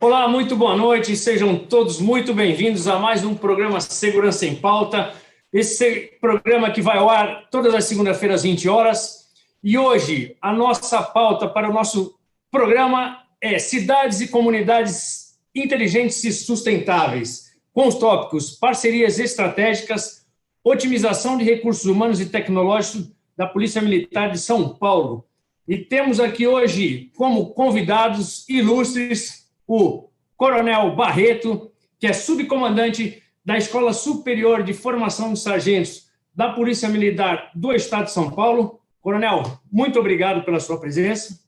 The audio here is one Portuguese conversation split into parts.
Olá, muito boa noite, sejam todos muito bem-vindos a mais um programa Segurança em Pauta, esse programa que vai ao ar todas as segundas-feiras às 20 horas, e hoje a nossa pauta para o nosso programa é Cidades e Comunidades Inteligentes e Sustentáveis, com os tópicos parcerias estratégicas, otimização de recursos humanos e tecnológicos da Polícia Militar de São Paulo. E temos aqui hoje como convidados ilustres o Coronel Barreto, que é subcomandante da Escola Superior de Formação de Sargentos da Polícia Militar do Estado de São Paulo. Coronel, muito obrigado pela sua presença.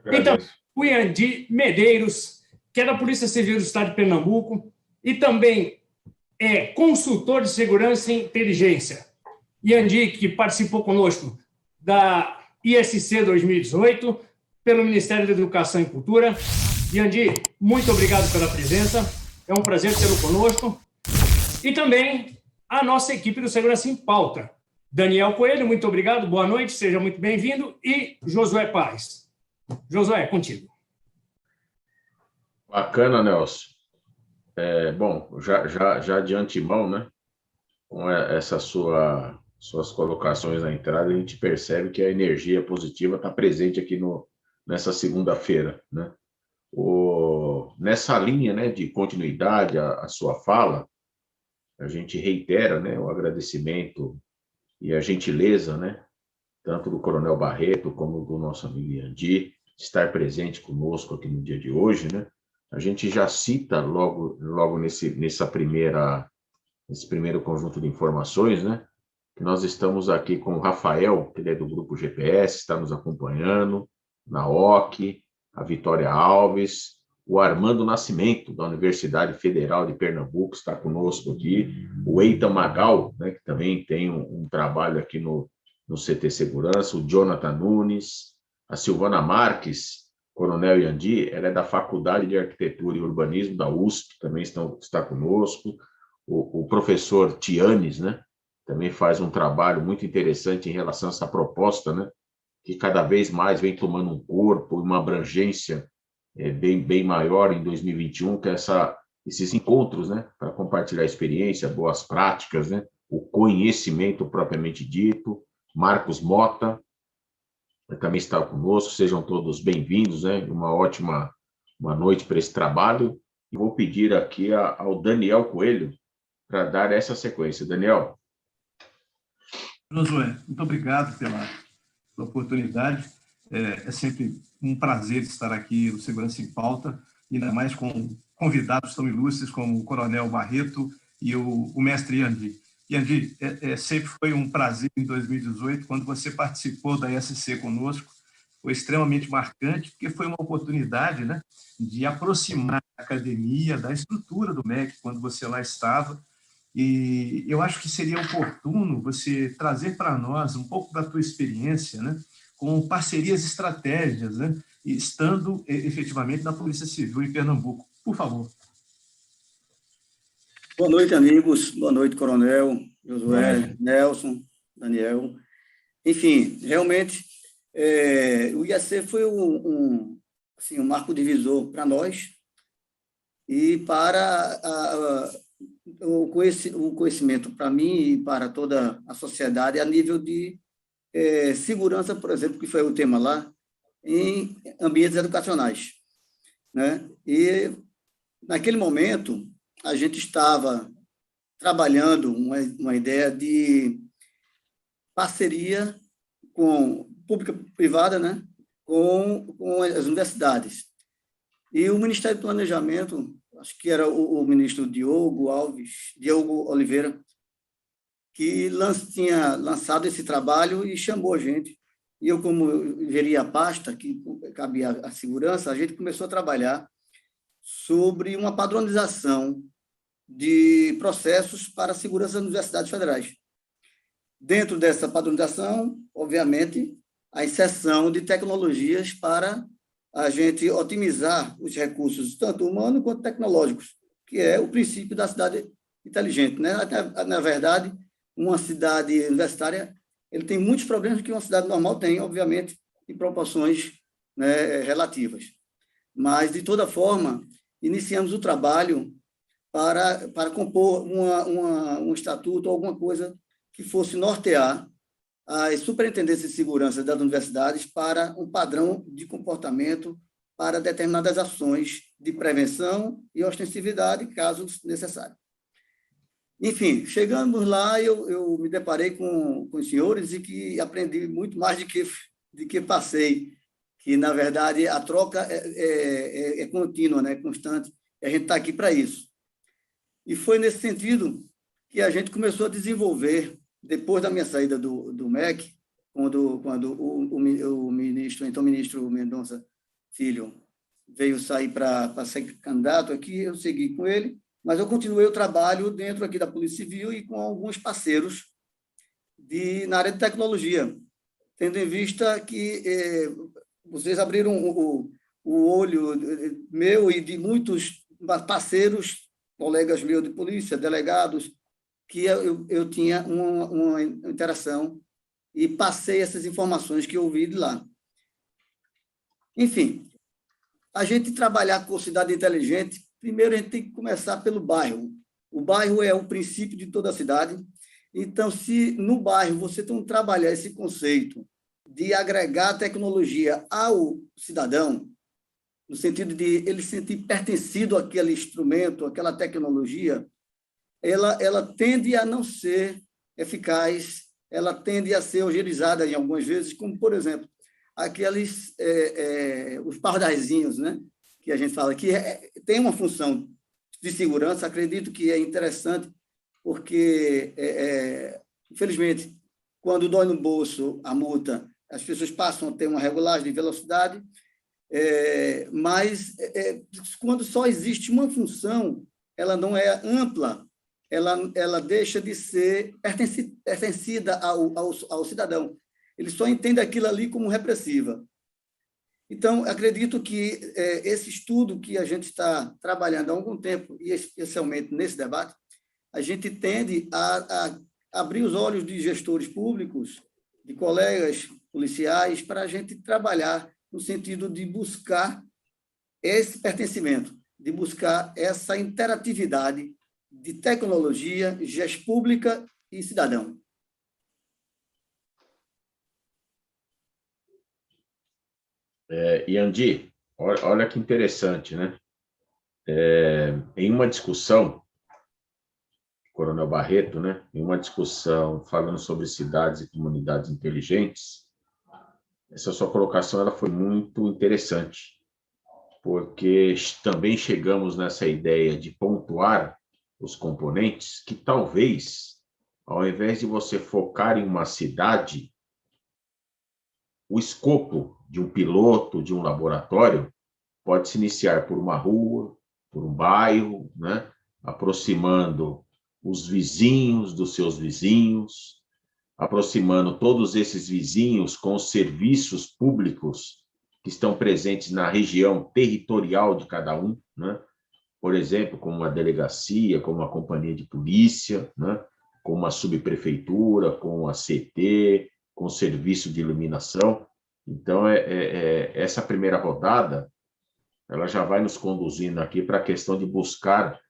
E também o Yandi Medeiros, que é da Polícia Civil do Estado de Pernambuco e também é consultor de segurança e inteligência. Yandi, que participou conosco da ISC 2018, pelo Ministério da Educação e Cultura. Yandi, muito obrigado pela presença, é um prazer tê-lo conosco. E também a nossa equipe do Segurança em Pauta. Daniel Coelho, muito obrigado, boa noite, seja muito bem-vindo. E Josué Paz. Josué, é contigo. Bacana, Nelson. Bom, já de antemão, né, com essas suas colocações na entrada, a gente percebe que a energia positiva está presente aqui nessa segunda-feira, né? Nessa linha, né, de continuidade à sua fala, a gente reitera, né, o agradecimento e a gentileza, né, tanto do Coronel Barreto como do nosso amigo Yandi, de estar presente conosco aqui no dia de hoje, né? A gente já cita logo nesse primeiro conjunto de informações, né, que nós estamos aqui com o Rafael, que ele é do Grupo GPS, está nos acompanhando, na OC, a Vitória Alves, o Armando Nascimento, da Universidade Federal de Pernambuco, está conosco aqui, o Eitan Magal, né, que também tem um trabalho aqui no CT Segurança, o Jonathan Nunes, a Silvana Marques, Coronel Yandi, ela é da Faculdade de Arquitetura e Urbanismo da USP, também está conosco, o professor Tianes, né, também faz um trabalho muito interessante em relação a essa proposta, né, que cada vez mais vem tomando um corpo e uma abrangência bem maior em 2021, que é esses encontros, né, para compartilhar experiência, boas práticas, né, o conhecimento propriamente dito. Marcos Mota também está conosco, sejam todos bem-vindos, né, uma noite para esse trabalho, e vou pedir aqui ao Daniel Coelho para dar essa sequência. Daniel. Josué, muito obrigado pela oportunidade. É sempre um prazer estar aqui no Segurança em Pauta, ainda mais com convidados tão ilustres como o Coronel Barreto e o mestre Yandi. Yandi, sempre foi um prazer em 2018, quando você participou da ESC conosco, foi extremamente marcante, porque foi uma oportunidade, né, de aproximar a academia da estrutura do MEC, quando você lá estava, e eu acho que seria oportuno você trazer para nós um pouco da tua experiência, né, com parcerias estratégicas, né, estando efetivamente na Polícia Civil em Pernambuco. Por favor. Boa noite, amigos. Boa noite, Coronel, Josué, Nelson, Daniel. Enfim, realmente, o IAC foi um marco divisor para nós e para o conhecimento para mim e para toda a sociedade a nível de segurança, por exemplo, que foi o tema lá, em ambientes educacionais, né? E, naquele momento, a gente estava trabalhando uma ideia de parceria pública-privada, né, com as universidades. E o Ministério do Planejamento, acho que era o ministro Diogo Oliveira, que tinha lançado esse trabalho e chamou a gente e eu, como eu geria a pasta que cabia à segurança, a gente começou a trabalhar sobre uma padronização de processos para a segurança das universidades federais. Dentro dessa padronização, obviamente, a inserção de tecnologias para a gente otimizar os recursos, tanto humanos quanto tecnológicos, que é o princípio da cidade inteligente, né? Na verdade, uma cidade universitária ele tem muitos problemas que uma cidade normal tem, obviamente, em proporções, né, relativas. Mas, de toda forma, iniciamos o trabalho para compor um estatuto ou alguma coisa que fosse nortear as superintendências de segurança das universidades para um padrão de comportamento para determinadas ações de prevenção e ostensividade, caso necessário. Enfim, chegamos lá, eu me deparei com os senhores e que aprendi muito mais do que passei, que, na verdade, a troca é contínua, né, constante, e a gente está aqui para isso. E foi nesse sentido que a gente começou a desenvolver, depois da minha saída do MEC, quando o ministro Mendonça Filho veio sair para ser candidato aqui, eu segui com ele, mas eu continuei o trabalho dentro aqui da Polícia Civil e com alguns parceiros na área de tecnologia, tendo em vista que vocês abriram o olho meu e de muitos parceiros, colegas meus de polícia, delegados, que eu tinha uma interação e passei essas informações que eu ouvi de lá. Enfim, a gente trabalhar com cidade inteligente, primeiro a gente tem que começar pelo bairro. O bairro é o princípio de toda a cidade. Então, se no bairro você tem que trabalhar esse conceito de agregar tecnologia ao cidadão, no sentido de ele sentir pertencido àquele instrumento, àquela tecnologia, ela tende a não ser eficaz, ela tende a ser utilizada em algumas vezes, como, por exemplo, aqueles os pardazinhos, né, que a gente fala que tem uma função de segurança, acredito que é interessante, porque, infelizmente, quando dói no bolso a multa, as pessoas passam a ter uma regulagem de velocidade, mas quando só existe uma função, ela não é ampla, ela deixa de ser pertencida ao cidadão. Ele só entende aquilo ali como repressiva. Então, acredito que esse estudo que a gente está trabalhando há algum tempo, e especialmente nesse debate, a gente tende a abrir os olhos de gestores públicos, de colegas policiais, para a gente trabalhar no sentido de buscar esse pertencimento, de buscar essa interatividade de tecnologia, gestão pública e cidadão. Yandi, olha que interessante, né? Em uma discussão, Coronel Barreto, né? Em uma discussão falando sobre cidades e comunidades inteligentes, essa sua colocação ela foi muito interessante, porque também chegamos nessa ideia de pontuar os componentes que talvez, ao invés de você focar em uma cidade, o escopo de um piloto, de um laboratório, pode se iniciar por uma rua, por um bairro, né? Aproximando os vizinhos dos seus vizinhos, aproximando todos esses vizinhos com os serviços públicos que estão presentes na região territorial de cada um, né? Por exemplo, como uma delegacia, como uma companhia de polícia, né? Com uma subprefeitura, com a CT, com o serviço de iluminação. Então, essa primeira rodada, ela já vai nos conduzindo aqui para a questão de buscar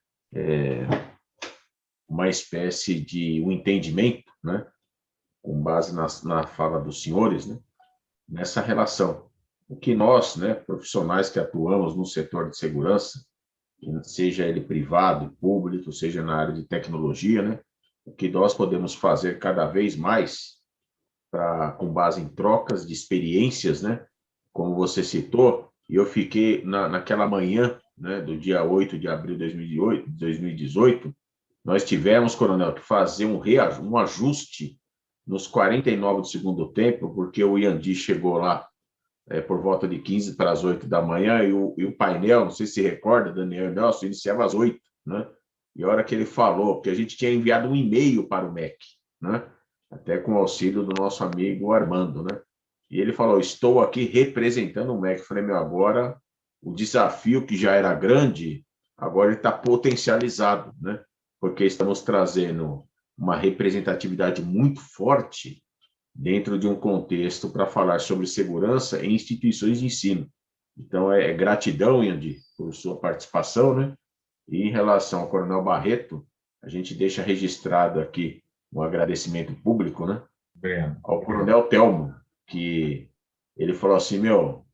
uma espécie de um entendimento, né? Com base na fala dos senhores, né? Nessa relação. O que nós, né, profissionais que atuamos no setor de segurança, seja ele privado, público, seja na área de tecnologia, né? O que nós podemos fazer cada vez mais com base em trocas de experiências, né? Como você citou, e eu fiquei naquela manhã, né, do dia 8 de abril de 2018, nós tivemos, Coronel, que fazer um ajuste nos 49 do segundo tempo, porque o Yandi chegou lá por volta de 15 para as 8 da manhã, e o painel, não sei se recorda, Daniel e Nelson, iniciava às 8, né? E a hora que ele falou, porque a gente tinha enviado um e-mail para o MEC, né? Até com o auxílio do nosso amigo Armando, né? E ele falou, estou aqui representando o MEC. Eu falei, meu, agora o desafio que já era grande, agora ele está potencializado, né? Porque estamos trazendo uma representatividade muito forte dentro de um contexto para falar sobre segurança em instituições de ensino. Então, gratidão, Yandi, por sua participação, né? E em relação ao Coronel Barreto, a gente deixa registrado aqui um agradecimento público, né? Ao Coronel Telmo, que ele falou assim, meu,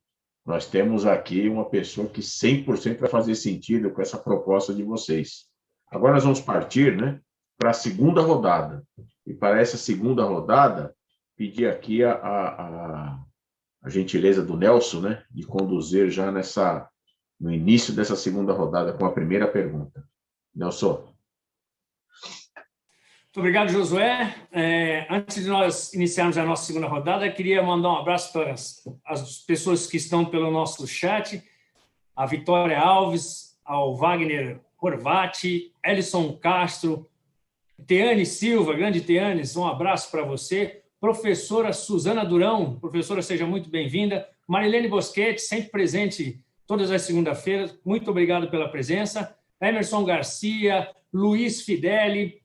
nós temos aqui uma pessoa que 100% vai fazer sentido com essa proposta de vocês. Agora nós vamos partir, né, para a segunda rodada. E para essa segunda rodada, pedir aqui a gentileza do Nelson, né, de conduzir já no início dessa segunda rodada com a primeira pergunta. Nelson. Muito obrigado, Josué. Antes de nós iniciarmos a nossa segunda rodada, queria mandar um abraço para as pessoas que estão pelo nosso chat, a Vitória Alves, ao Wagner Horvati, Elison Castro, Teane Silva, grande Teane, um abraço para você. Professora Suzana Durão, professora, seja muito bem-vinda. Marilene Boschetti, sempre presente todas as segundas-feiras, muito obrigado pela presença. Emerson Garcia, Luiz Fideli,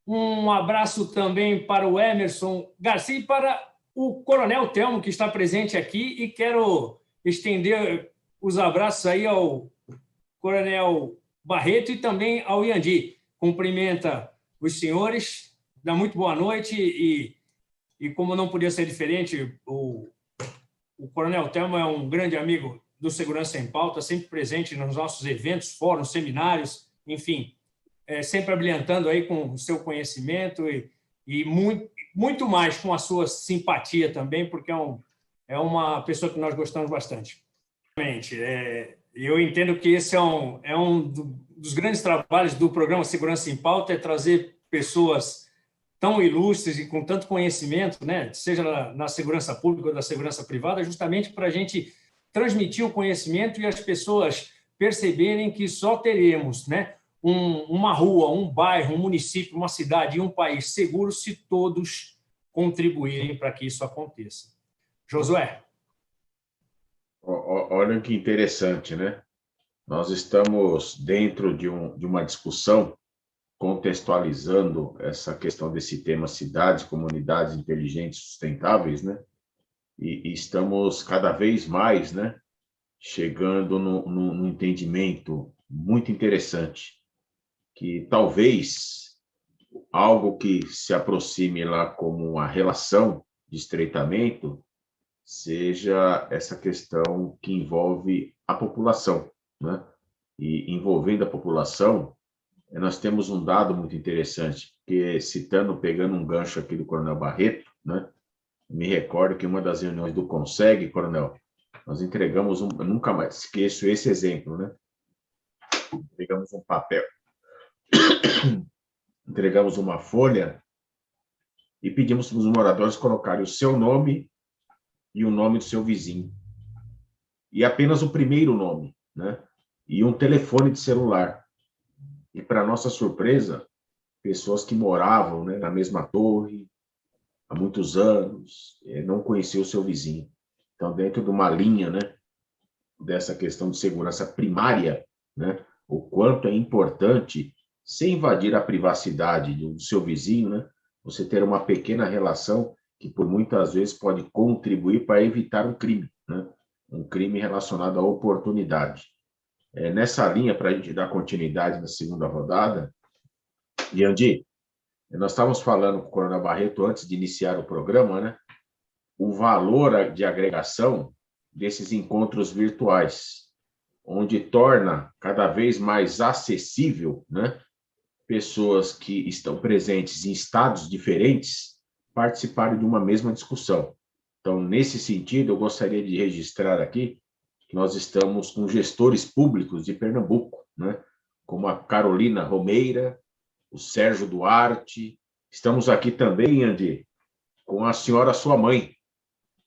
um abraço também para o Emerson Garcia e para o Coronel Telmo, que está presente aqui, e quero estender os abraços aí ao Coronel Barreto e também ao Yandi. Cumprimenta os senhores, dá muito boa noite e como não podia ser diferente, o Coronel Telmo é um grande amigo do Segurança em Pauta, sempre presente nos nossos eventos, fóruns, seminários, enfim, sempre abrilhantando aí com o seu conhecimento e muito mais com a sua simpatia também, porque é uma pessoa que nós gostamos bastante. Eu entendo que esse é um dos grandes trabalhos do programa Segurança em Pauta, é trazer pessoas tão ilustres e com tanto conhecimento, né, seja na segurança pública ou da segurança privada, justamente para a gente transmitir o conhecimento e as pessoas perceberem que só teremos, né, uma rua, um bairro, um município, uma cidade e um país seguro se todos contribuírem para que isso aconteça. Josué. Olha que interessante, né? Nós estamos dentro de uma discussão contextualizando essa questão desse tema cidades, comunidades inteligentes sustentáveis, né? E estamos cada vez mais, né, chegando num entendimento muito interessante, que talvez algo que se aproxime lá como uma relação de estreitamento seja essa questão que envolve a população, né? E envolvendo a população, nós temos um dado muito interessante, que pegando um gancho aqui do Coronel Barreto, né? Me recordo que em uma das reuniões do CONSEG, Coronel, nós entregamos eu nunca mais esqueço esse exemplo, né? Pegamos um papel, entregamos uma folha e pedimos para os moradores colocarem o seu nome e o nome do seu vizinho. E apenas o primeiro nome, né? E um telefone de celular. E, para nossa surpresa, pessoas que moravam, né, na mesma torre há muitos anos, não conheciam o seu vizinho. Então, dentro de uma linha, né, dessa questão de segurança primária, né, o quanto é importante, sem invadir a privacidade do seu vizinho, né, você ter uma pequena relação que, por muitas vezes, pode contribuir para evitar um crime, né, um crime relacionado à oportunidade. Nessa linha, para a gente dar continuidade na segunda rodada, Yandi, nós estávamos falando com o Coronel Barreto antes de iniciar o programa, né? O valor de agregação desses encontros virtuais, onde torna cada vez mais acessível, né, pessoas que estão presentes em estados diferentes participarem de uma mesma discussão. Então, nesse sentido, eu gostaria de registrar aqui que nós estamos com gestores públicos de Pernambuco, né, como a Carolina Romeira, o Sérgio Duarte. Estamos aqui também, Andy, com a senhora, sua mãe,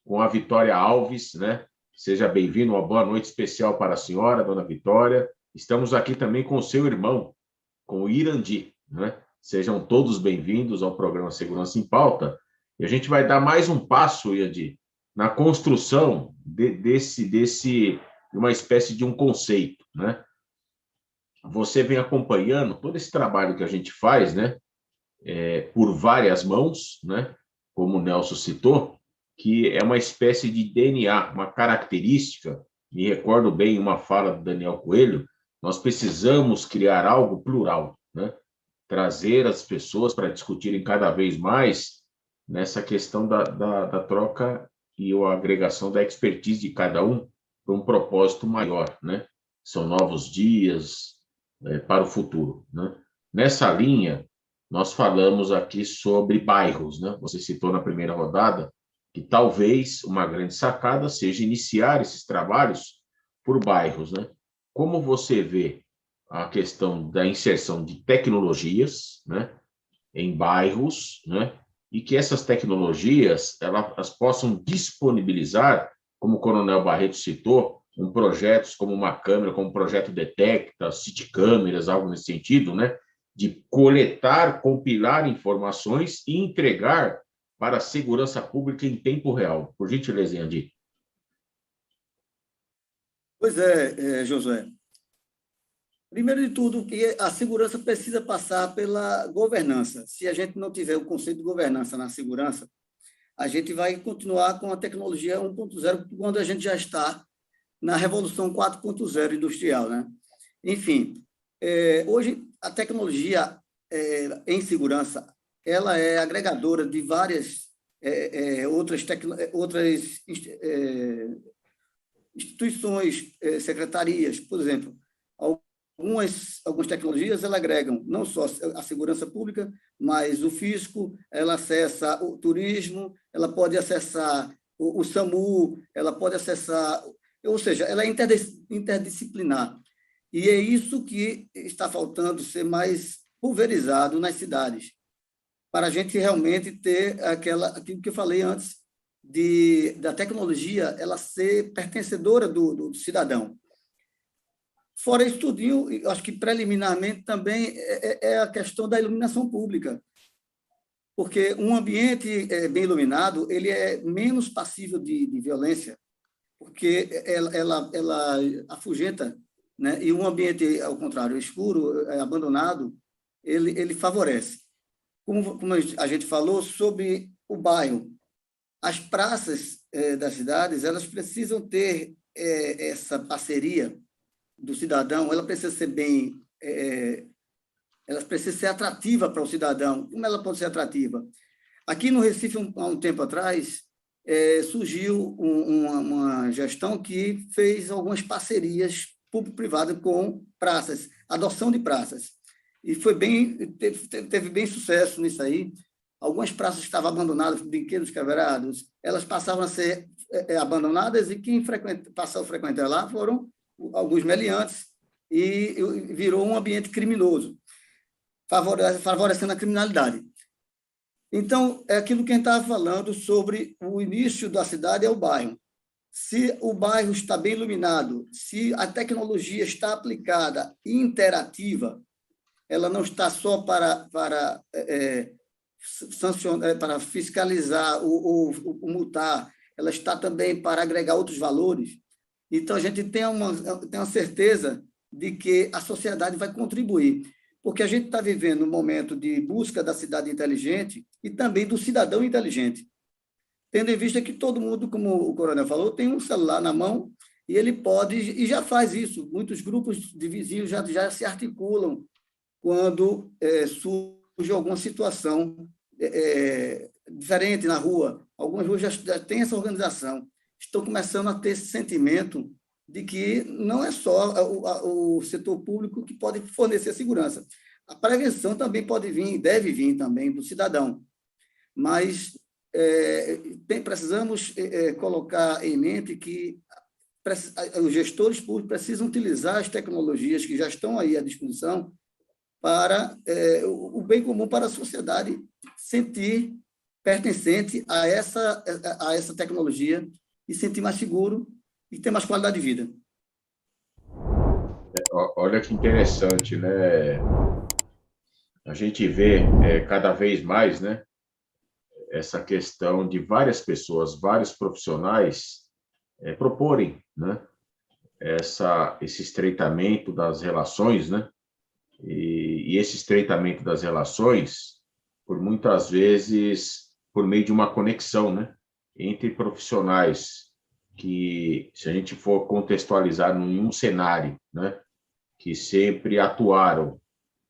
com a Vitória Alves, né? Seja bem-vindo, uma boa noite especial para a senhora, dona Vitória. Estamos aqui também com o seu irmão, com o Irandi, né? Sejam todos bem-vindos ao programa Segurança em Pauta. E a gente vai dar mais um passo, Irandi, na construção de uma espécie de um conceito, né? Você vem acompanhando todo esse trabalho que a gente faz, né? Por várias mãos, né? Como o Nelson citou, que é uma espécie de DNA, uma característica. Me recordo bem uma fala do Daniel Coelho: nós precisamos criar algo plural, né? Trazer as pessoas para discutirem cada vez mais nessa questão da troca e a agregação da expertise de cada um para um propósito maior, né? São novos dias para o futuro, né? Nessa linha, nós falamos aqui sobre bairros, né? Você citou na primeira rodada que talvez uma grande sacada seja iniciar esses trabalhos por bairros, né? Como você vê a questão da inserção de tecnologias, né, em bairros, né, e que essas tecnologias elas possam disponibilizar, como o Coronel Barreto citou, projetos como uma câmera, como o projeto Detecta, City Câmeras, algo nesse sentido, né, de coletar, compilar informações e entregar para a segurança pública em tempo real. Por gentileza, Andi. Pois é, Josué. Primeiro de tudo, que a segurança precisa passar pela governança. Se a gente não tiver o conceito de governança na segurança, a gente vai continuar com a tecnologia 1.0 quando a gente já está na revolução 4.0 industrial, né? Enfim, hoje a tecnologia em segurança ela é agregadora de várias outras instituições, secretarias, por exemplo. Algumas tecnologias ela agregam não só a segurança pública, mas o fisco, ela acessa o turismo, ela pode acessar o SAMU, ela pode acessar, ou seja, ela é interdisciplinar. E é isso que está faltando ser mais pulverizado nas cidades, para a gente realmente ter aquilo que eu falei antes, da tecnologia ela ser pertencedora do cidadão. Fora isso tudinho, eu acho que preliminarmente também é a questão da iluminação pública, porque um ambiente bem iluminado ele é menos passível de violência, porque ela afugenta, né? E um ambiente, ao contrário, escuro, abandonado, ele favorece. Como a gente falou sobre o bairro, as praças das cidades elas precisam ter essa parceria do cidadão, ela precisa ser ela precisa ser atrativa para o cidadão. Como ela pode ser atrativa? Aqui no Recife, há um tempo atrás, surgiu uma gestão que fez algumas parcerias público-privadas com praças, adoção de praças. E teve bem sucesso nisso aí. Algumas praças estavam abandonadas, brinquedos quebrados, elas passavam a ser abandonadas e quem passou a frequentar lá foram alguns meliantes e virou um ambiente criminoso, favorecendo a criminalidade. Então, é aquilo que a gente estava falando sobre o início da cidade é o bairro. Se o bairro está bem iluminado, se a tecnologia está aplicada e interativa, ela não está só para sancionar, para fiscalizar ou multar, ela está também para agregar outros valores. Então, a gente tem uma certeza de que a sociedade vai contribuir, porque a gente está vivendo um momento de busca da cidade inteligente e também do cidadão inteligente, tendo em vista que todo mundo, como o Coronel falou, tem um celular na mão e ele pode, e já faz isso. Muitos grupos de vizinhos já se articulam quando surge alguma situação diferente na rua. Algumas ruas já têm essa organização. Estão começando a ter esse sentimento de que não é só o setor público que pode fornecer segurança. A prevenção também pode vir, deve vir também do cidadão. Mas precisamos colocar em mente que os gestores públicos precisam utilizar as tecnologias que já estão aí à disposição para o bem comum, para a sociedade sentir pertencente a essa tecnologia e se sentir mais seguro e ter mais qualidade de vida. Olha que interessante, né? A gente vê cada vez mais, né, essa questão de várias pessoas, vários profissionais proporem, né, esse estreitamento das relações, né? E esse estreitamento das relações, por muitas vezes, por meio de uma conexão, né, entre profissionais que, se a gente for contextualizar em um cenário, né, que sempre atuaram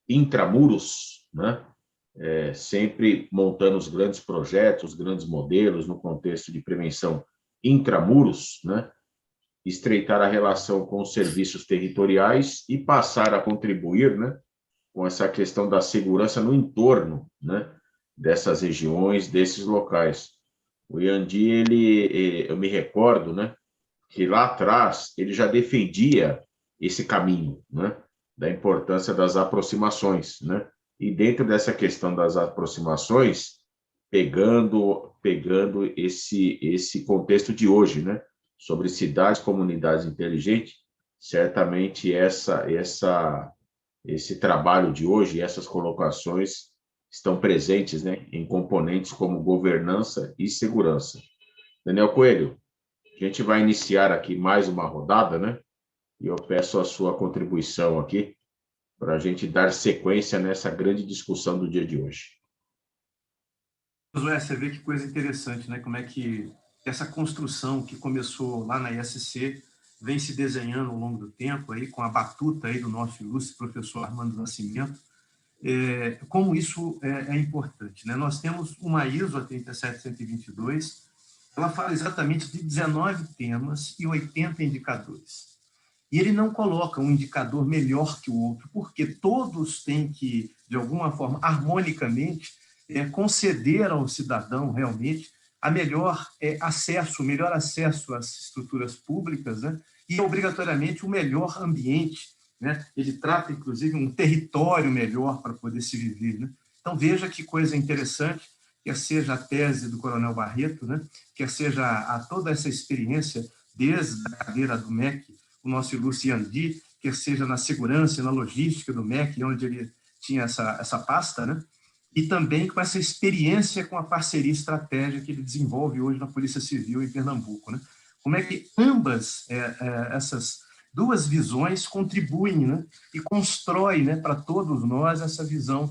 intramuros, né, sempre montando os grandes projetos, os grandes modelos no contexto de prevenção intramuros, né, estreitar a relação com os serviços territoriais e passar a contribuir, né, com essa questão da segurança no entorno, né, dessas regiões, desses locais. O Yandi, eu me recordo, né, que lá atrás ele já defendia esse caminho, né, da importância das aproximações, né, e dentro dessa questão das aproximações, pegando esse contexto de hoje, né, sobre cidades, comunidades inteligentes, certamente esse trabalho de hoje, essas colocações estão presentes, né, em componentes como governança e segurança. Daniel Coelho, a gente vai iniciar aqui mais uma rodada, né, e eu peço a sua contribuição aqui para a gente dar sequência nessa grande discussão do dia de hoje. Josué, você vê que coisa interessante, né? Como é que essa construção que começou lá na ISC vem se desenhando ao longo do tempo, aí, com a batuta aí do nosso ilustre professor Armando Nascimento, como isso é importante, né? Nós temos uma ISO 37122, ela fala exatamente de 19 temas e 80 indicadores. E ele não coloca um indicador melhor que o outro, porque todos têm que, de alguma forma, harmonicamente, conceder ao cidadão, realmente, o melhor acesso às estruturas públicas, né? E, obrigatoriamente, o melhor ambiente, né? Ele trata, inclusive, um território melhor para poder se viver, né? Então, veja que coisa interessante, quer seja a tese do Coronel Barreto, né? Quer seja toda essa experiência, desde a cadeira do MEC, o nosso ilustre Yandi, quer seja na segurança e na logística do MEC, onde ele tinha essa pasta, né? E também com essa experiência com a parceria estratégica que ele desenvolve hoje na Polícia Civil em Pernambuco, né? Como é que ambas essas duas visões contribuem, né? E constroem, né, para todos nós essa visão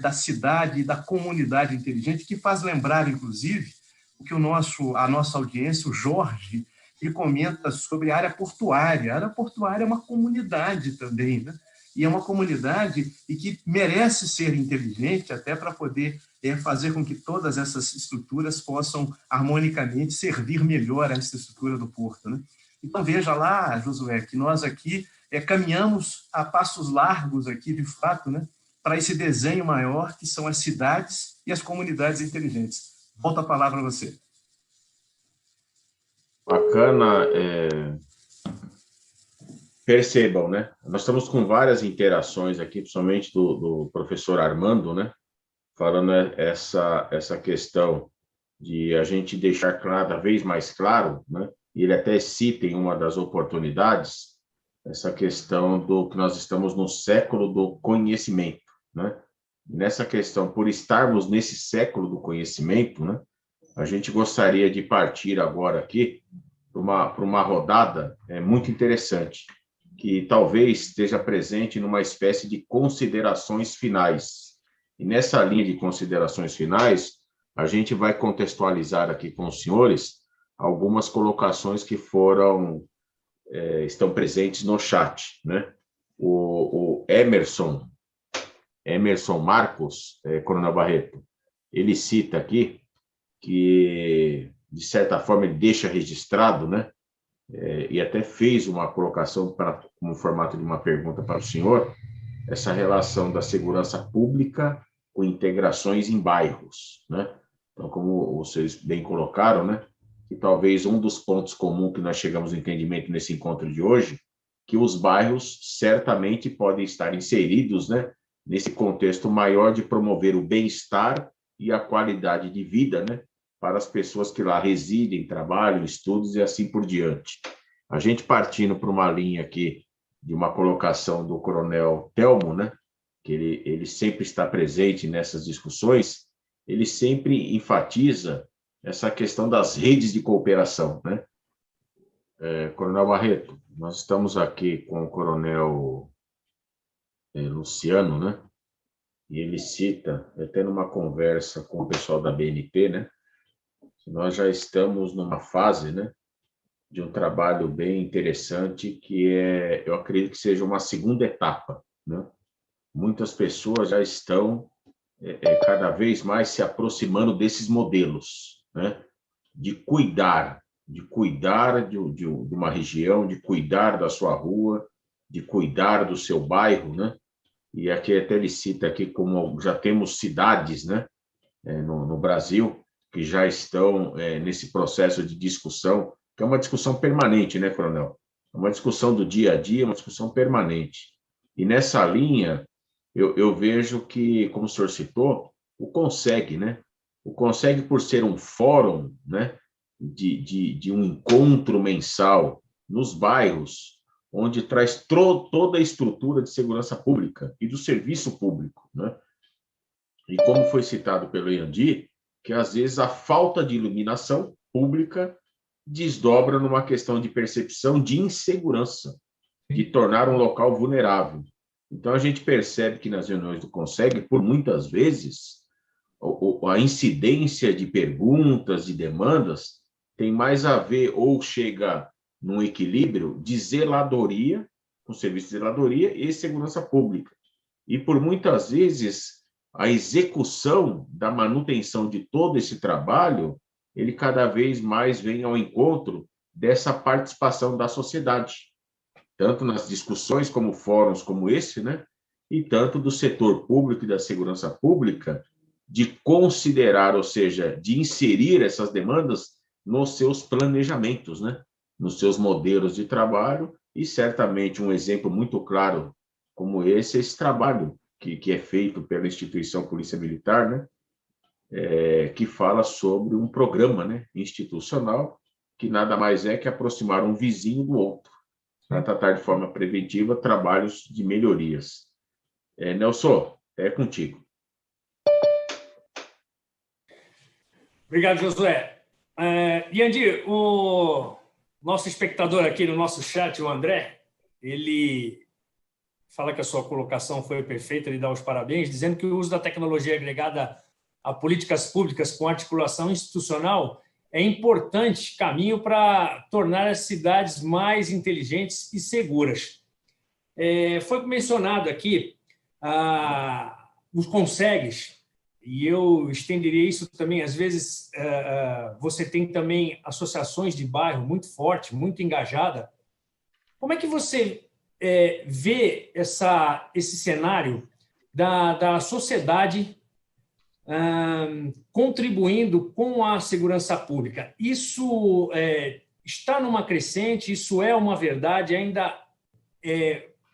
da cidade e da comunidade inteligente, que faz lembrar, inclusive, o que a nossa audiência, o Jorge, ele comenta sobre a área portuária. A área portuária é uma comunidade também, né? E é uma comunidade e que merece ser inteligente até para poder fazer com que todas essas estruturas possam harmonicamente servir melhor a essa estrutura do porto, né? Então, veja lá, Josué, que nós aqui caminhamos a passos largos aqui, de fato, né, para esse desenho maior que são as cidades e as comunidades inteligentes. Volta a palavra a você. Bacana. Percebam, né? Nós estamos com várias interações aqui, principalmente do professor Armando, né? Falando essa questão de a gente deixar cada vez mais claro, né? E ele até cita em uma das oportunidades essa questão do que nós estamos no século do conhecimento, né? E nessa questão, por estarmos nesse século do conhecimento, né? A gente gostaria de partir agora aqui para uma rodada muito interessante, que talvez esteja presente numa espécie de considerações finais. E nessa linha de considerações finais, a gente vai contextualizar aqui com os senhores algumas colocações que estão presentes no chat, né? O Emerson Marcos, Coronel Barreto, ele cita aqui que, de certa forma, ele deixa registrado, né? E até fez uma colocação como formato de uma pergunta para o senhor, essa relação da segurança pública com integrações em bairros, né? Então, como vocês bem colocaram, né, que talvez um dos pontos comuns que nós chegamos ao entendimento nesse encontro de hoje, que os bairros certamente podem estar inseridos, né, nesse contexto maior de promover o bem-estar e a qualidade de vida, né, para as pessoas que lá residem, trabalham, estudam e assim por diante. A gente partindo para uma linha aqui de uma colocação do Coronel Telmo, né, que ele sempre está presente nessas discussões, ele sempre enfatiza essa questão das redes de cooperação, né? Coronel Barreto, nós estamos aqui com o Coronel Luciano, né? E ele cita, até numa conversa com o pessoal da BNP, né? Que nós já estamos numa fase, né, de um trabalho bem interessante, que eu acredito que seja uma segunda etapa, né? Muitas pessoas já estão cada vez mais se aproximando desses modelos, né? De cuidar de uma região, de cuidar da sua rua, de cuidar do seu bairro, né? E aqui até ele cita aqui como já temos cidades, né, no Brasil, que já estão nesse processo de discussão, que é uma discussão permanente, né, Coronel? É uma discussão do dia a dia, uma discussão permanente. E nessa linha, eu vejo que, como o senhor citou, o CONSEG, né? O CONSEG, por ser um fórum, né, de um encontro mensal nos bairros, onde traz toda a estrutura de segurança pública e do serviço público, né? E como foi citado pelo Yandi, que às vezes a falta de iluminação pública desdobra numa questão de percepção de insegurança, de tornar um local vulnerável. Então, a gente percebe que nas reuniões do CONSEG, por muitas vezes, a incidência de perguntas, de demandas, tem mais a ver, ou chega num equilíbrio de zeladoria, com serviço de zeladoria e segurança pública. E, por muitas vezes, a execução da manutenção de todo esse trabalho, ele cada vez mais vem ao encontro dessa participação da sociedade, tanto nas discussões como fóruns como esse, né? E tanto do setor público e da segurança pública, de considerar, ou seja, de inserir essas demandas nos seus planejamentos, né? Nos seus modelos de trabalho, e certamente um exemplo muito claro como esse trabalho que é feito pela instituição Polícia Militar, né? Que fala sobre um programa, né, institucional, que nada mais é que aproximar um vizinho do outro, para tratar de forma preventiva trabalhos de melhorias. Nelson, é contigo. Obrigado, Josué. Yandi, o nosso espectador aqui no nosso chat, o André, ele fala que a sua colocação foi perfeita, ele dá os parabéns, dizendo que o uso da tecnologia agregada a políticas públicas com articulação institucional é importante caminho para tornar as cidades mais inteligentes e seguras. Foi mencionado aqui os CONSEGs, e eu estenderia isso também. Às vezes, você tem também associações de bairro muito forte, muito engajada. Como é que você vê esse cenário da sociedade contribuindo com a segurança pública? Isso está numa crescente? Isso é uma verdade? Ainda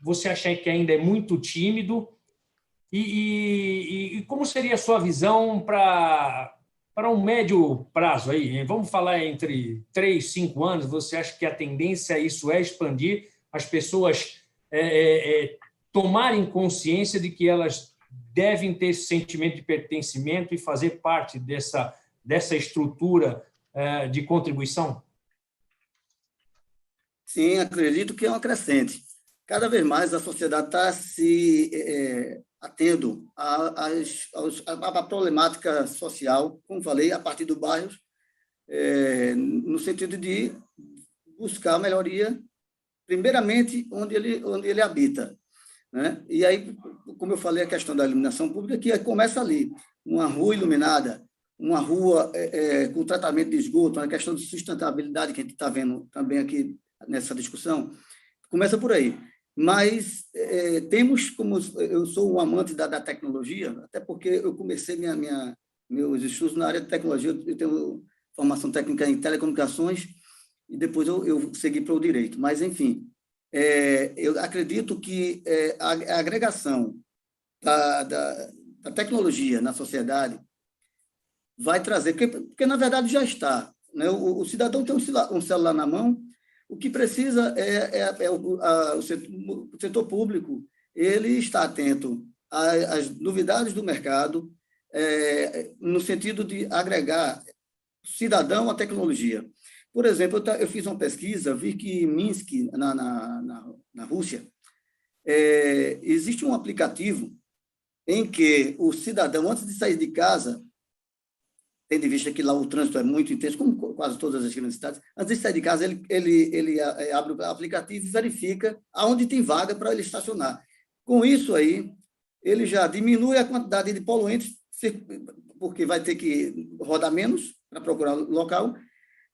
você acha que ainda é muito tímido? E como seria a sua visão para um médio prazo aí? Vamos falar entre 3 e 5 anos. Você acha que a tendência a isso é expandir, as pessoas tomarem consciência de que elas devem ter esse sentimento de pertencimento e fazer parte dessa estrutura de contribuição? Sim, acredito que é uma crescente. Cada vez mais a sociedade está se atendo à problemática social, como falei, a partir dos bairros, no sentido de buscar melhoria, primeiramente, onde ele habita, né? E aí, como eu falei, a questão da iluminação pública, que começa ali, uma rua iluminada, uma rua com tratamento de esgoto, a questão de sustentabilidade que a gente está vendo também aqui nessa discussão, começa por aí. Mas temos, como eu sou um amante da tecnologia, até porque eu comecei meus estudos na área de tecnologia, eu tenho formação técnica em telecomunicações e depois eu segui para o direito. Mas, enfim, eu acredito que a agregação da tecnologia na sociedade vai trazer, porque na verdade já está, né? O cidadão tem um celular na mão, o que precisa o setor público, ele está atento às novidades do mercado, no sentido de agregar cidadão à tecnologia. Por exemplo, eu fiz uma pesquisa, vi que em Minsk, na Rússia, existe um aplicativo em que o cidadão, antes de sair de casa, tendo em vista que lá o trânsito é muito intenso, como quase todas as grandes cidades, antes de sair de casa, ele abre o aplicativo e verifica aonde tem vaga para ele estacionar. Com isso aí, ele já diminui a quantidade de poluentes, porque vai ter que rodar menos para procurar local,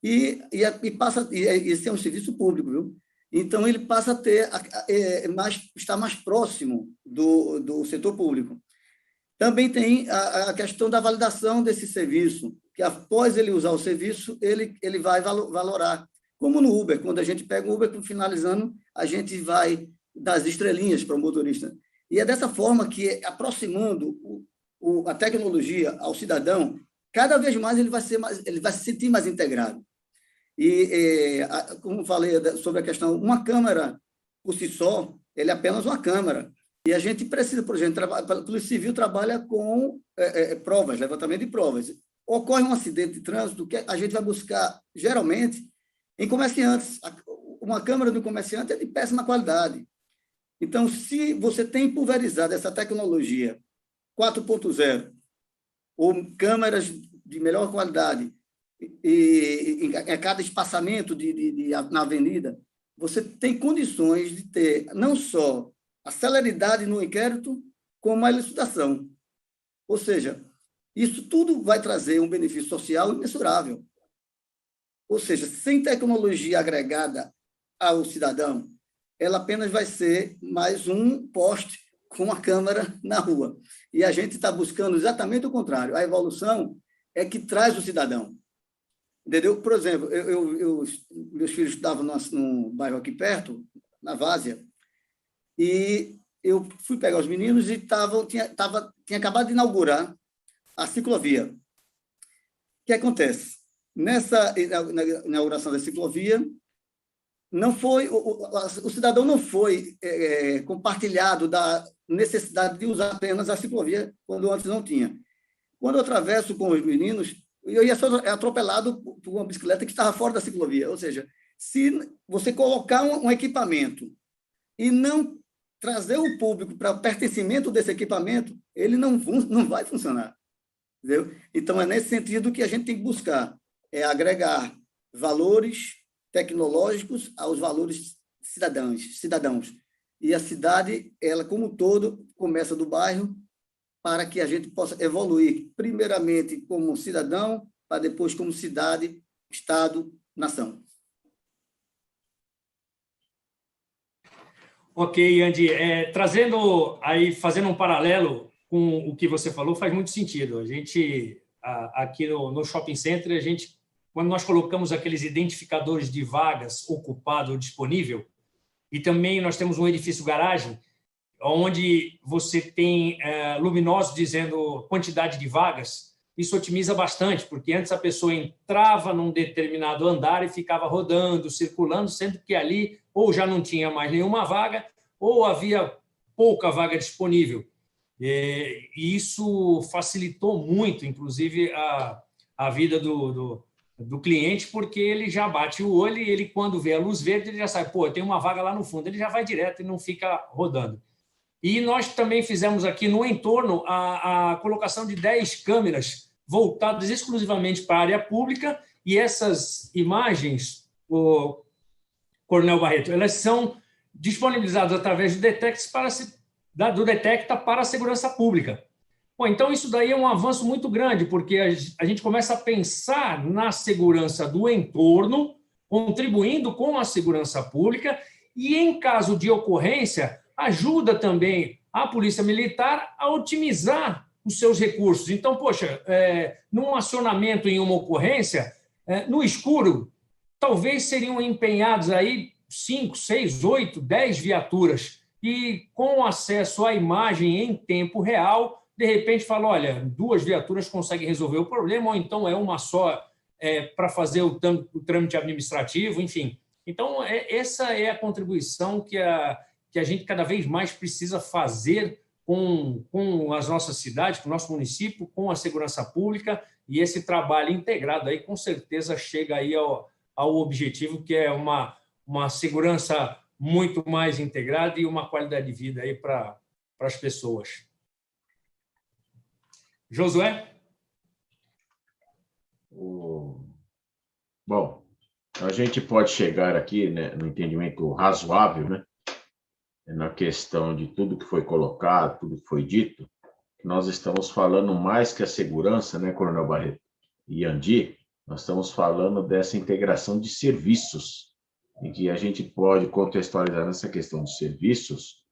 e esse é um serviço público, viu? Então, ele passa a ter estar mais próximo do setor público. Também tem a questão da validação desse serviço, que após ele usar o serviço, ele vai valorar. Como no Uber, quando a gente pega o Uber, finalizando, a gente vai dar as estrelinhas para o motorista. E é dessa forma que, aproximando a tecnologia ao cidadão, cada vez mais ele vai se sentir mais integrado. E, como falei sobre a questão, uma câmera, por si só, ele é apenas uma câmera. E a gente precisa, por exemplo, a Polícia Civil trabalha com provas, levantamento de provas. Ocorre um acidente de trânsito que a gente vai buscar, geralmente, em comerciantes. Uma câmera do comerciante é de péssima qualidade. Então, se você tem pulverizado essa tecnologia 4.0, ou câmeras de melhor qualidade, e a cada espaçamento na avenida, você tem condições de ter não só a celeridade no inquérito, como a elucidação. Ou seja, isso tudo vai trazer um benefício social imensurável. Ou seja, sem tecnologia agregada ao cidadão, ela apenas vai ser mais um poste com a câmera na rua. E a gente está buscando exatamente o contrário. A evolução é que traz o cidadão. Entendeu? Por exemplo, meus filhos estudavam num bairro aqui perto, na Várzea, e eu fui pegar os meninos e tinha acabado de inaugurar a ciclovia. O que acontece? Nessa inauguração da ciclovia, o cidadão não foi compartilhado da necessidade de usar apenas a ciclovia, quando antes não tinha. Quando eu atravesso com os meninos, eu ia ser atropelado por uma bicicleta que estava fora da ciclovia. Ou seja, se você colocar um equipamento e não trazer o público para o pertencimento desse equipamento, ele não vai funcionar. Entendeu? Então, é nesse sentido que a gente tem que buscar, agregar valores tecnológicos aos valores cidadãos. E a cidade, ela como um todo, começa do bairro, para que a gente possa evoluir, primeiramente como cidadão, para depois como cidade, Estado, nação. Ok, Andy. Trazendo aí, fazendo um paralelo com o que você falou, faz muito sentido. A gente, aqui no Shopping Center, quando nós colocamos aqueles identificadores de vagas ocupado ou disponível, e também nós temos um edifício garagem, onde você tem luminosos dizendo quantidade de vagas, isso otimiza bastante, porque antes a pessoa entrava num determinado andar e ficava rodando, circulando, sendo que ali ou já não tinha mais nenhuma vaga, ou havia pouca vaga disponível. E isso facilitou muito, inclusive, a vida do cliente, porque ele já bate o olho e ele, quando vê a luz verde, ele já sabe, tem uma vaga lá no fundo, ele já vai direto e não fica rodando. E nós também fizemos aqui no entorno a colocação de 10 câmeras voltadas exclusivamente para a área pública, e essas imagens, o Coronel Barreto, elas são disponibilizadas através do Detecta para a segurança pública. Bom, então isso daí é um avanço muito grande, porque a gente começa a pensar na segurança do entorno, contribuindo com a segurança pública, e em caso de ocorrência, ajuda também a Polícia Militar a otimizar os seus recursos. Então, num acionamento em uma ocorrência, no escuro, talvez seriam empenhados aí 5, 6, 8, 10 viaturas, e com acesso à imagem em tempo real, de repente fala, olha, 2 viaturas conseguem resolver o problema, ou então é uma só para fazer o trâmite administrativo, enfim. Então, essa é a contribuição que a gente cada vez mais precisa fazer com as nossas cidades, com o nosso município, com a segurança pública, e esse trabalho integrado aí, com certeza, chega aí ao objetivo, que é uma segurança muito mais integrada e uma qualidade de vida aí para as pessoas. Josué? Bom, a gente pode chegar aqui, né, no entendimento razoável, né, na questão de tudo que foi colocado, tudo que foi dito, que nós estamos falando mais que a segurança, né, Coronel Barreto e Andi, nós estamos falando dessa integração de serviços, em que a gente pode contextualizar nessa questão de serviços,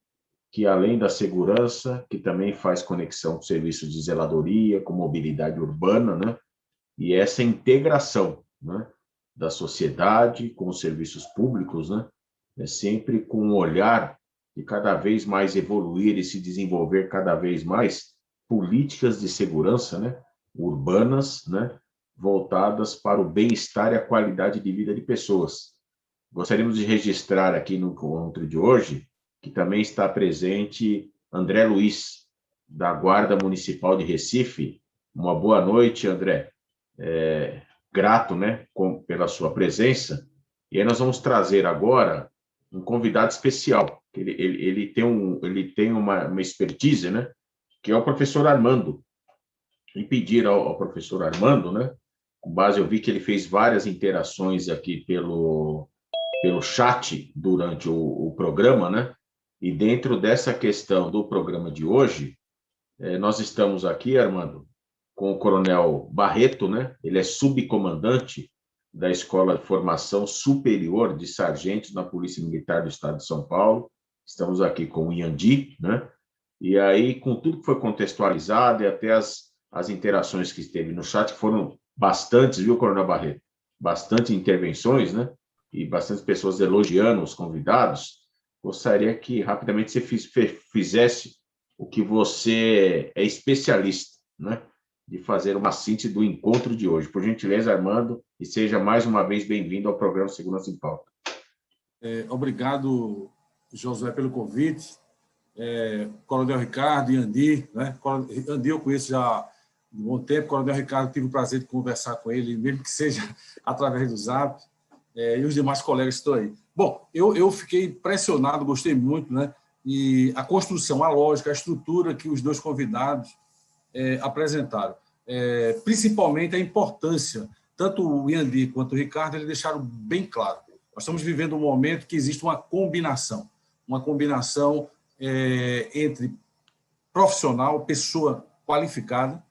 que além da segurança, que também faz conexão com serviços de zeladoria, com mobilidade urbana, né, e essa integração, né, da sociedade com os serviços públicos, né, é sempre com um olhar de cada vez mais evoluir e se desenvolver cada vez mais políticas de segurança, né, urbanas, né, voltadas para o bem-estar e a qualidade de vida de pessoas. Gostaríamos de registrar aqui no encontro de hoje que também está presente André Luiz, da Guarda Municipal de Recife. Uma boa noite, André. Grato, né, pela sua presença. E aí nós vamos trazer agora um convidado especial. Ele tem uma expertise, né, que é o professor Armando. E pedir ao professor Armando, né, com base, eu vi que ele fez várias interações aqui pelo chat durante o programa, né, e dentro dessa questão do programa de hoje, nós estamos aqui, Armando, com o Coronel Barreto, né, ele é subcomandante da Escola de Formação Superior de Sargentos na Polícia Militar do Estado de São Paulo. Estamos aqui com o Iandi, né? E aí, com tudo que foi contextualizado e até as interações que esteve no chat, que foram bastantes, viu, Coronel Barreto? Bastante intervenções, né? E bastantes pessoas elogiando os convidados. Gostaria que, rapidamente, você fizesse o que você é especialista, né? De fazer uma síntese do encontro de hoje. Por gentileza, Armando, e seja mais uma vez bem-vindo ao programa Segurança em Pauta. Obrigado, Josué, pelo convite. Coronel Ricardo e Andi, né? Andi eu conheço já há um bom tempo. Coronel Ricardo, tive o prazer de conversar com ele, mesmo que seja através do Zap, e os demais colegas que estão aí. Bom, eu fiquei impressionado, gostei muito, né? E a construção, a lógica, a estrutura que os dois convidados apresentaram. Principalmente a importância, tanto o Iandi quanto o Ricardo, eles deixaram bem claro. Nós estamos vivendo um momento que existe uma combinação entre profissional, pessoa qualificada,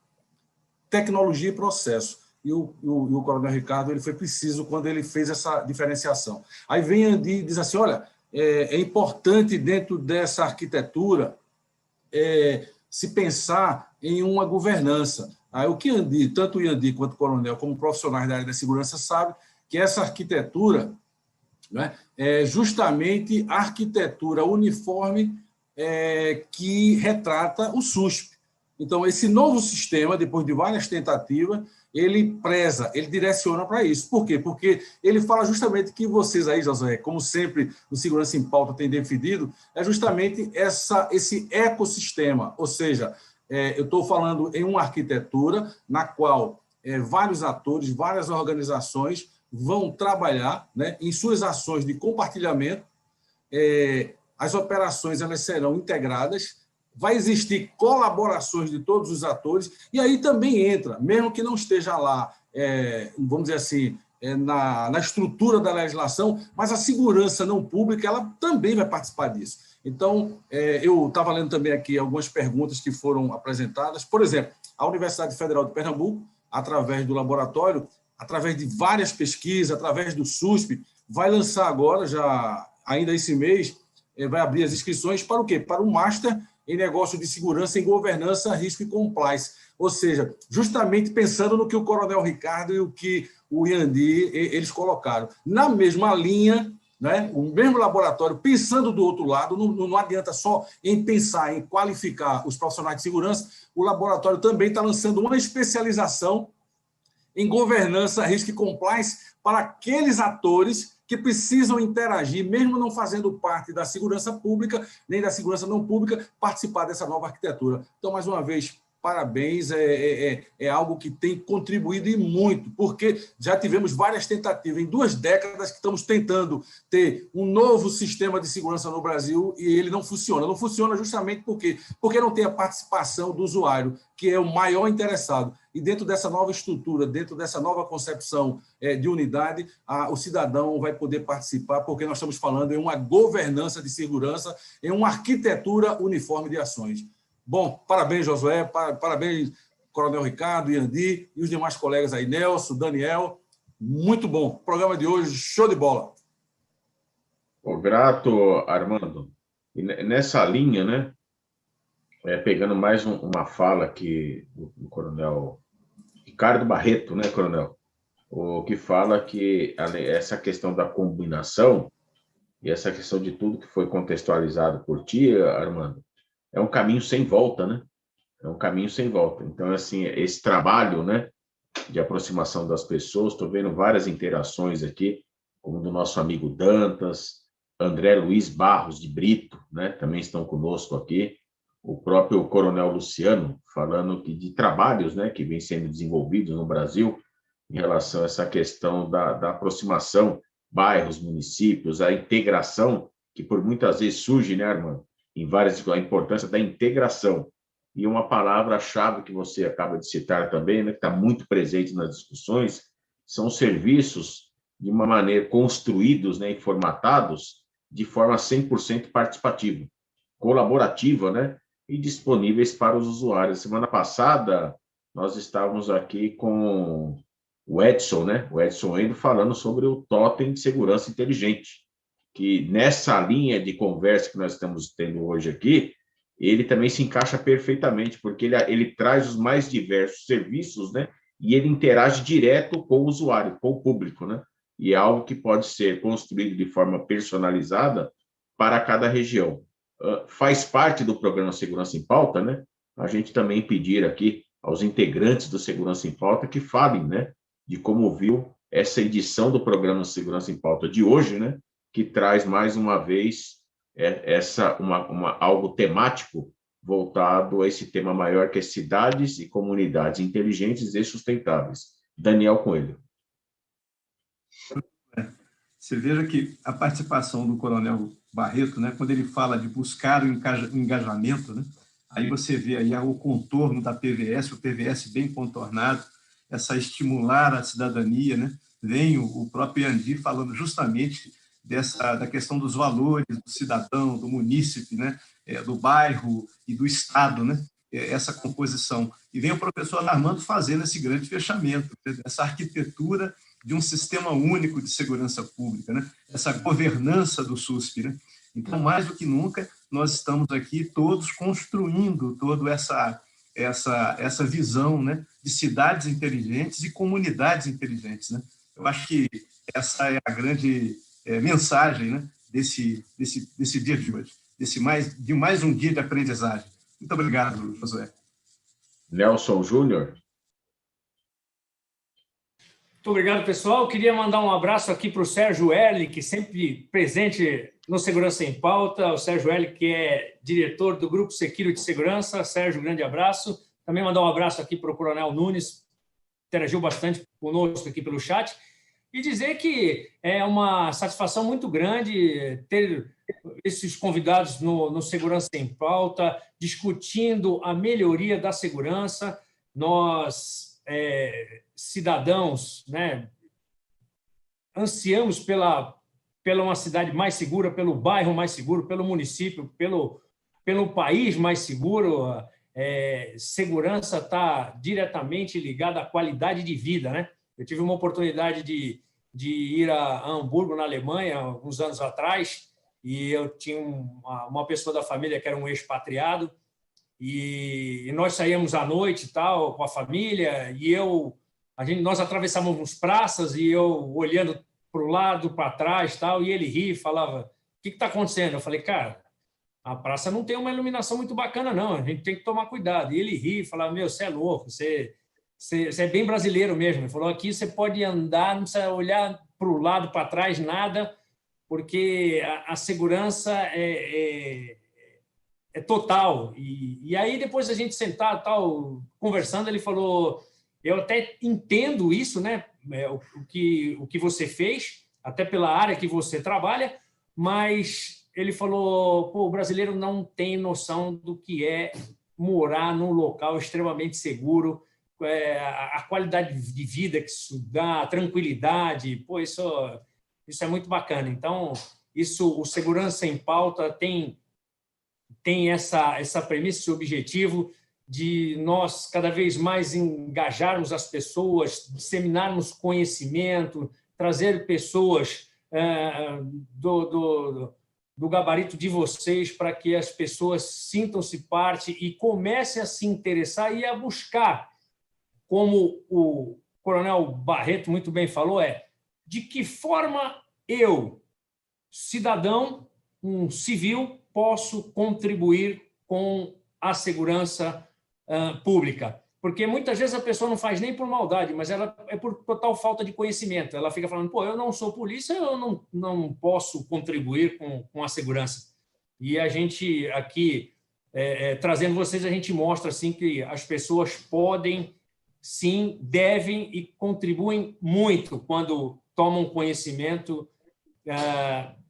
tecnologia e processo. E o Coronel Ricardo ele foi preciso quando ele fez essa diferenciação. Aí vem Iandi e diz assim, olha, é importante dentro dessa arquitetura se pensar em uma governança. Aí, o que Iandi, tanto o Iandi quanto o Coronel, como profissionais da área da segurança, sabem que essa arquitetura, né, é justamente a arquitetura uniforme que retrata o SUSP. Então, esse novo sistema, depois de várias tentativas, ele preza, ele direciona para isso. Por quê? Porque ele fala justamente que vocês aí, Josué, como sempre o Segurança em Pauta tem defendido, é justamente esse ecossistema, ou seja, eu estou falando em uma arquitetura na qual vários atores, várias organizações vão trabalhar, né, em suas ações de compartilhamento, as operações elas serão integradas, vai existir colaborações de todos os atores, e aí também entra, mesmo que não esteja lá, vamos dizer assim, na estrutura da legislação, mas a segurança não pública ela também vai participar disso. Então, eu estava lendo também aqui algumas perguntas que foram apresentadas. Por exemplo, a Universidade Federal de Pernambuco, através do laboratório, através de várias pesquisas, através do SUSP, vai lançar agora, já ainda esse mês, vai abrir as inscrições para o quê? Para o Master em Negócio de Segurança, em Governança, Risco e Compliance. Ou seja, justamente pensando no que o Coronel Ricardo e o que o Iandi, eles colocaram. Na mesma linha, né? O mesmo laboratório pensando do outro lado, não adianta só em pensar em qualificar os profissionais de segurança, o laboratório também está lançando uma especialização em governança, risco e compliance para aqueles atores que precisam interagir, mesmo não fazendo parte da segurança pública, nem da segurança não pública, participar dessa nova arquitetura. Então, mais uma vez, parabéns, é algo que tem contribuído e muito, porque já tivemos várias tentativas, em 2 décadas que estamos tentando ter um novo sistema de segurança no Brasil e ele não funciona. Não funciona justamente porque não tem a participação do usuário, que é o maior interessado. E dentro dessa nova estrutura, dentro dessa nova concepção de unidade, o cidadão vai poder participar, porque nós estamos falando em uma governança de segurança, em uma arquitetura uniforme de ações. Bom, parabéns, Josué, parabéns, Coronel Ricardo, Yandi e os demais colegas aí, Nelson, Daniel. Muito bom. Programa de hoje, show de bola. Grato, Armando. E nessa linha, né, pegando mais uma fala aqui do Coronel Ricardo Barreto, né, Coronel? O que fala que essa questão da combinação e essa questão de tudo que foi contextualizado por ti, Armando, é um caminho sem volta, né? É um caminho sem volta. Então, assim, esse trabalho, né, de aproximação das pessoas, estou vendo várias interações aqui, como do nosso amigo Dantas, André Luiz Barros de Brito, né, também estão conosco aqui, o próprio Coronel Luciano, falando de trabalhos, né, que vêm sendo desenvolvidos no Brasil em relação a essa questão da aproximação, bairros, municípios, a integração, que por muitas vezes surge, né, Armando? A importância da integração. E uma palavra-chave que você acaba de citar também, né, que está muito presente nas discussões, são serviços de uma maneira construídos, né, e formatados de forma 100% participativa, colaborativa, né, e disponíveis para os usuários. Semana passada, nós estávamos aqui com o Edson, né, o Edson Endo, falando sobre o totem de segurança inteligente, que nessa linha de conversa que nós estamos tendo hoje aqui, ele também se encaixa perfeitamente, porque ele traz os mais diversos serviços, né? E ele interage direto com o usuário, com o público, né? E é algo que pode ser construído de forma personalizada para cada região. Faz parte do programa Segurança em Pauta, né? A gente também pedir aqui aos integrantes do Segurança em Pauta que falem, né? De como viu essa edição do programa Segurança em Pauta de hoje, né? Que traz mais uma vez algo temático voltado a esse tema maior, que é cidades e comunidades inteligentes e sustentáveis. Daniel Coelho. Você veja que a participação do Coronel Barreto, né, quando ele fala de buscar o engajamento, né, aí você vê aí o contorno da PVS, o PVS bem contornado, essa estimular a cidadania, né, vem o próprio Yandi falando justamente da questão dos valores do cidadão, do munícipe, né, do bairro e do Estado, né, essa composição. E vem o professor Armando fazendo esse grande fechamento, essa arquitetura de um sistema único de segurança pública, né, essa governança do SUSP. Né? Então, mais do que nunca, nós estamos aqui todos construindo toda essa visão, né, de cidades inteligentes e comunidades inteligentes. Né? Eu acho que essa é a grande mensagem, né, desse dia de hoje, de mais um dia de aprendizagem. Muito obrigado, Josué. Nelson Júnior. Muito obrigado, pessoal. Queria mandar um abraço aqui para o Sérgio L, que sempre presente no Segurança em Pauta. O Sérgio L, que é diretor do Grupo Security Segurança. Sérgio, grande abraço. Também mandar um abraço aqui para o Coronel Nunes, interagiu bastante conosco aqui pelo chat. E dizer que é uma satisfação muito grande ter esses convidados no Segurança em Pauta, discutindo a melhoria da segurança. Nós, cidadãos, né, ansiamos pela uma cidade mais segura, pelo bairro mais seguro, pelo município, pelo país mais seguro. Segurança está diretamente ligada à qualidade de vida, né? Eu tive uma oportunidade de ir a Hamburgo, na Alemanha, alguns anos atrás, e eu tinha uma pessoa da família que era um expatriado, e nós saíamos à noite e tal, com a família, e nós atravessávamos praças, e eu olhando para o lado, para trás, tal, e ele ria e falava, o que está acontecendo? Eu falei, cara, a praça não tem uma iluminação muito bacana, não, a gente tem que tomar cuidado. E ele ria e falava, meu, você é louco, você é bem brasileiro mesmo. Ele falou, aqui você pode andar, não precisa olhar para o lado, para trás, nada, porque a segurança é total. E aí, depois a gente sentado, tal, conversando, ele falou, eu até entendo isso, né? O que você fez, até pela área que você trabalha, mas ele falou, pô, o brasileiro não tem noção do que é morar num local extremamente seguro, a qualidade de vida que isso dá, a tranquilidade, pô, isso é muito bacana. Então, o Segurança em Pauta tem essa premissa, esse objetivo de nós cada vez mais engajarmos as pessoas, disseminarmos conhecimento, trazer pessoas do gabarito de vocês para que as pessoas sintam-se parte e comecem a se interessar e a buscar, como o Coronel Barreto muito bem falou, de que forma eu, cidadão, um civil, posso contribuir com a segurança pública. Porque muitas vezes a pessoa não faz nem por maldade, mas ela é por total falta de conhecimento. Ela fica falando, pô, eu não sou polícia, eu não posso contribuir com a segurança. E a gente aqui, trazendo vocês, a gente mostra assim, que as pessoas podem, sim, devem e contribuem muito quando tomam conhecimento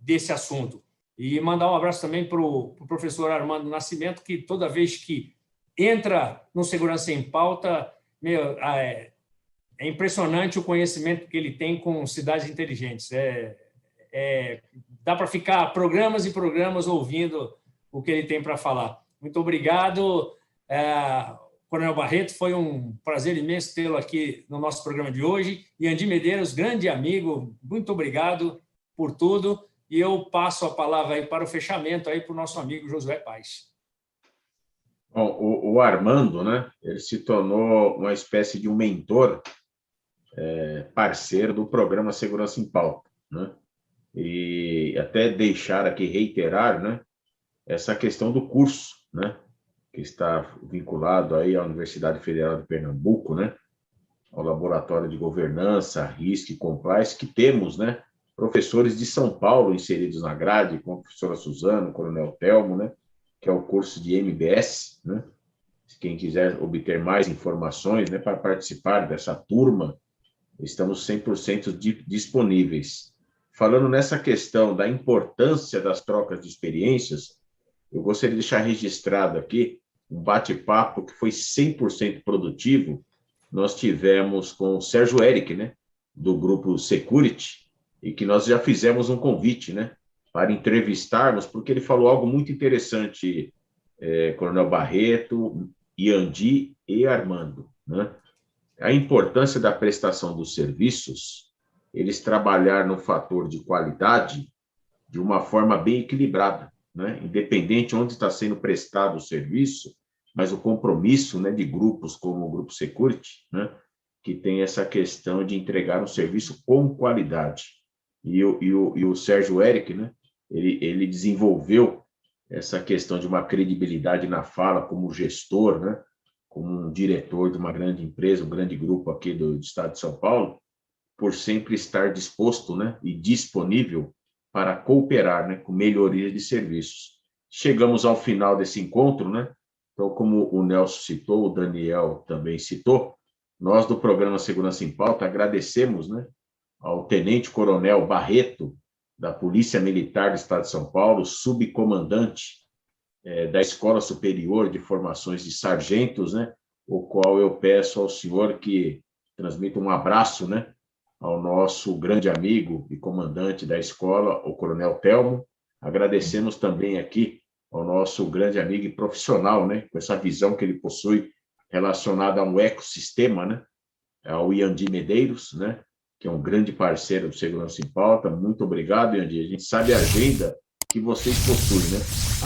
desse assunto. E mandar um abraço também para o professor Armando Nascimento, que toda vez que entra no Segurança em Pauta, é impressionante o conhecimento que ele tem com cidades inteligentes. Dá para ficar programas e programas ouvindo o que ele tem para falar. Muito obrigado, Coronel Barreto. Foi um prazer imenso tê-lo aqui no nosso programa de hoje. E Andy Medeiros, grande amigo, muito obrigado por tudo. E eu passo a palavra aí para o fechamento aí para o nosso amigo Josué Paes. Bom, o Armando, né? Ele se tornou uma espécie de um mentor, parceiro do programa Segurança em Pauta, né? E até deixar aqui reiterar, né, essa questão do curso, né, que está vinculado aí à Universidade Federal de Pernambuco, né, ao Laboratório de Governança, Risco e Compliance, que temos, né, professores de São Paulo inseridos na grade, como a professora Suzana, o Coronel Telmo, né, que é o curso de MBS, né? Quem quiser obter mais informações, né, para participar dessa turma, estamos 100% disponíveis. Falando nessa questão da importância das trocas de experiências, eu gostaria de deixar registrado aqui um bate-papo que foi 100% produtivo. Nós tivemos com o Sérgio Eric, né, do grupo Security, e que nós já fizemos um convite, né, para entrevistarmos, porque ele falou algo muito interessante, Coronel Barreto, Iandi e Armando, né? A importância da prestação dos serviços, eles trabalhar no fator de qualidade de uma forma bem equilibrada, né? Independente onde está sendo prestado o serviço, mas o compromisso, né, de grupos como o Grupo Security, né, que tem essa questão de entregar um serviço com qualidade. E o Sérgio Eric, né, ele desenvolveu essa questão de uma credibilidade na fala como gestor, né, como um diretor de uma grande empresa, um grande grupo aqui do estado de São Paulo, por sempre estar disposto, né, e disponível para cooperar, né, com melhoria de serviços. Chegamos ao final desse encontro, né? Então, como o Nelson citou, o Daniel também citou, nós do programa Segurança em Pauta agradecemos, né, ao Tenente Coronel Barreto, da Polícia Militar do Estado de São Paulo, subcomandante da Escola Superior de Formações de Sargentos, né, o qual eu peço ao senhor que transmita um abraço, né, ao nosso grande amigo e comandante da escola, o Coronel Telmo. Agradecemos também aqui ao nosso grande amigo e profissional, né, com essa visão que ele possui relacionada a um ecossistema, né, ao Iandi Medeiros, né, que é um grande parceiro do Segurança em Pauta. Muito obrigado, Iandi. A gente sabe a agenda que vocês possuem, né?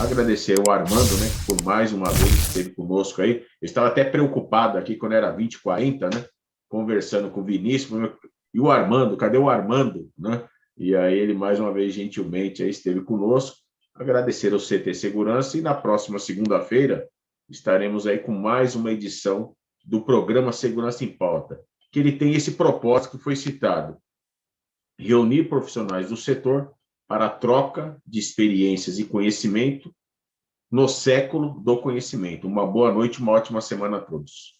Agradecer ao Armando, né, que por mais uma vez esteve conosco aí. Eu estava até preocupado aqui quando era 20h40, né, conversando com o Vinícius, e o Armando, cadê o Armando, né? E aí ele, mais uma vez, gentilmente, aí esteve conosco. Agradecer ao CT Segurança e na próxima segunda-feira estaremos aí com mais uma edição do programa Segurança em Pauta, que ele tem esse propósito que foi citado: reunir profissionais do setor para a troca de experiências e conhecimento no século do conhecimento. Uma boa noite, uma ótima semana a todos.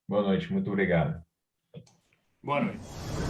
Boa noite, muito obrigado. Boa noite.